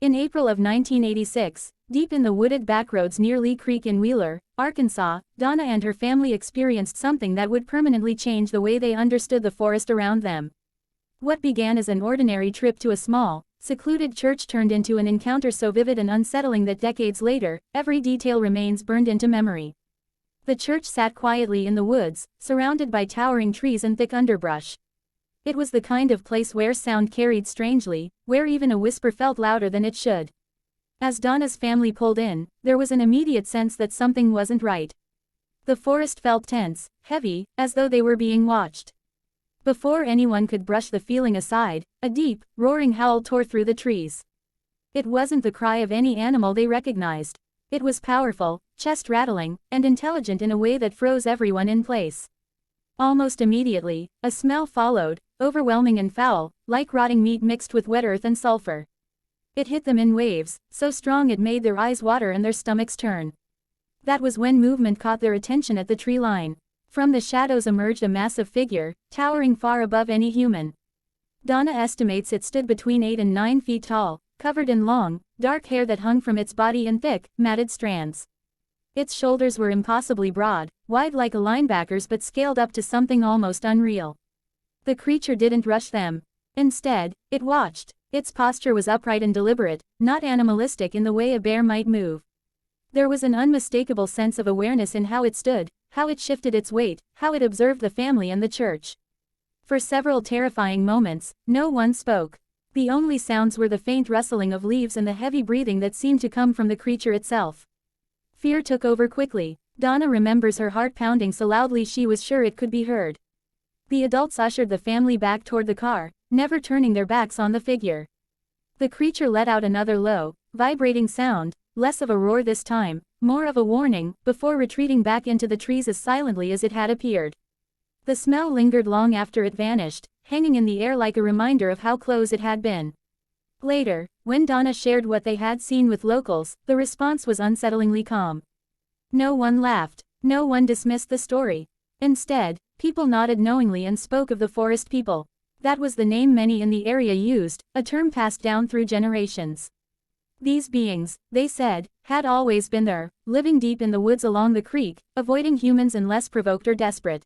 In April of 1986, deep in the wooded backroads near Lee Creek in Wheeler, Arkansas, Donna and her family experienced something that would permanently change the way they understood the forest around them. What began as an ordinary trip to a small, secluded church turned into an encounter so vivid and unsettling that decades later, every detail remains burned into memory. The church sat quietly in the woods, surrounded by towering trees and thick underbrush. It was the kind of place where sound carried strangely, where even a whisper felt louder than it should. As Donna's family pulled in, there was an immediate sense that something wasn't right. The forest felt tense, heavy, as though they were being watched. Before anyone could brush the feeling aside, a deep, roaring howl tore through the trees. It wasn't the cry of any animal they recognized. It was powerful, chest-rattling, and intelligent in a way that froze everyone in place. Almost immediately, a smell followed, overwhelming and foul, like rotting meat mixed with wet earth and sulfur. It hit them in waves, so strong it made their eyes water and their stomachs turn. That was when movement caught their attention at the tree line. From the shadows emerged a massive figure, towering far above any human. Donna estimates it stood between 8 and 9 feet tall, covered in long, dark hair that hung from its body in thick, matted strands. Its shoulders were impossibly broad, wide like a linebacker's but scaled up to something almost unreal. The creature didn't rush them. Instead, it watched. Its posture was upright and deliberate, not animalistic in the way a bear might move. There was an unmistakable sense of awareness in how it stood, how it shifted its weight, how it observed the family and the church. For several terrifying moments, no one spoke. The only sounds were the faint rustling of leaves and the heavy breathing that seemed to come from the creature itself. Fear took over quickly. Donna remembers her heart pounding so loudly she was sure it could be heard. The adults ushered the family back toward the car, never turning their backs on the figure. The creature let out another low, vibrating sound, less of a roar this time, more of a warning, before retreating back into the trees as silently as it had appeared. The smell lingered long after it vanished, hanging in the air like a reminder of how close it had been. Later, when Donna shared what they had seen with locals, the response was unsettlingly calm. No one laughed. No one dismissed the story. Instead, people nodded knowingly and spoke of the forest people. That was the name many in the area used, a term passed down through generations. These beings, they said, had always been there, living deep in the woods along the creek, avoiding humans unless provoked or desperate.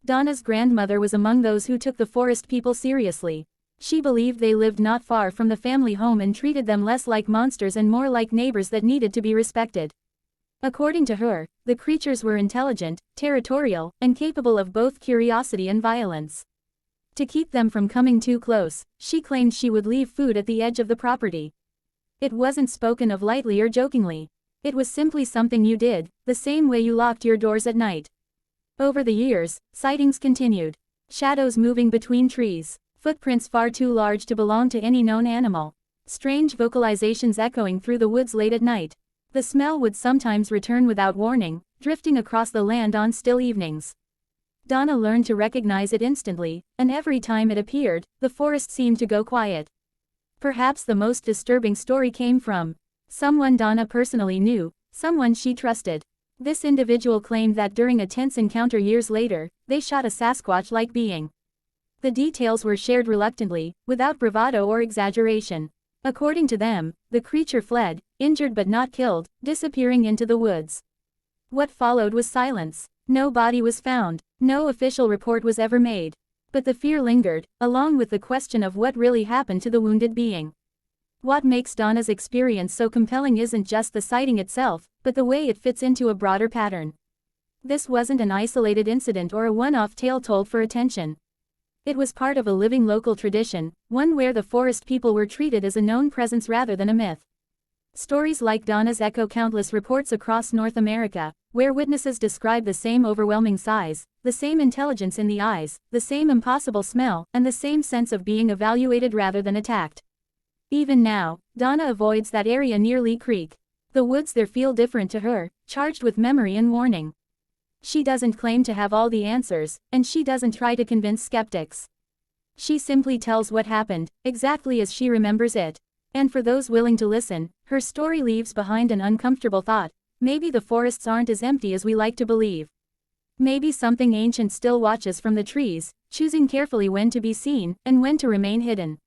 Donna's grandmother was among those who took the forest people seriously. She believed they lived not far from the family home and treated them less like monsters and more like neighbors that needed to be respected. According to her, the creatures were intelligent, territorial, and capable of both curiosity and violence. To keep them from coming too close, she claimed she would leave food at the edge of the property. It wasn't spoken of lightly or jokingly. It was simply something you did, the same way you locked your doors at night. Over the years, sightings continued. Shadows moving between trees, footprints far too large to belong to any known animal. Strange vocalizations echoing through the woods late at night. The smell would sometimes return without warning, drifting across the land on still evenings. Donna learned to recognize it instantly, and every time it appeared, the forest seemed to go quiet. Perhaps the most disturbing story came from someone Donna personally knew, someone she trusted. This individual claimed that during a tense encounter years later, they shot a Sasquatch-like being. The details were shared reluctantly, without bravado or exaggeration. According to them, the creature fled, injured but not killed, disappearing into the woods. What followed was silence. No body was found. No official report was ever made. But the fear lingered, along with the question of what really happened to the wounded being. What makes Donna's experience so compelling isn't just the sighting itself, but the way it fits into a broader pattern. This wasn't an isolated incident or a one-off tale told for attention. It was part of a living local tradition, one where the forest people were treated as a known presence rather than a myth. Stories like Donna's echo countless reports across North America, where witnesses describe the same overwhelming size, the same intelligence in the eyes, the same impossible smell, and the same sense of being evaluated rather than attacked. Even now, Donna avoids that area near Lee Creek. The woods there feel different to her, charged with memory and warning. She doesn't claim to have all the answers, and she doesn't try to convince skeptics. She simply tells what happened, exactly as she remembers it. And for those willing to listen, her story leaves behind an uncomfortable thought: maybe the forests aren't as empty as we like to believe. Maybe something ancient still watches from the trees, choosing carefully when to be seen, and when to remain hidden.